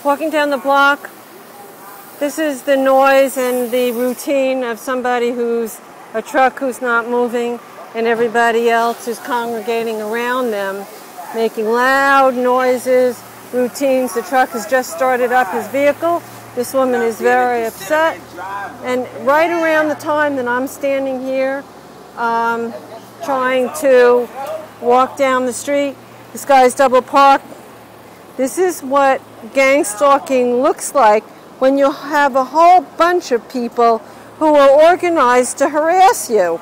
Walking down the block, this is the noise and the routine of somebody who's a truck who's not moving and everybody else is congregating around them, making loud noises, routines. The truck has just started up his vehicle. This woman is very upset. And right around the time that I'm standing here trying to walk down the street, this guy's double parked. This is what gang stalking looks like when you have a whole bunch of people who are organized to harass you.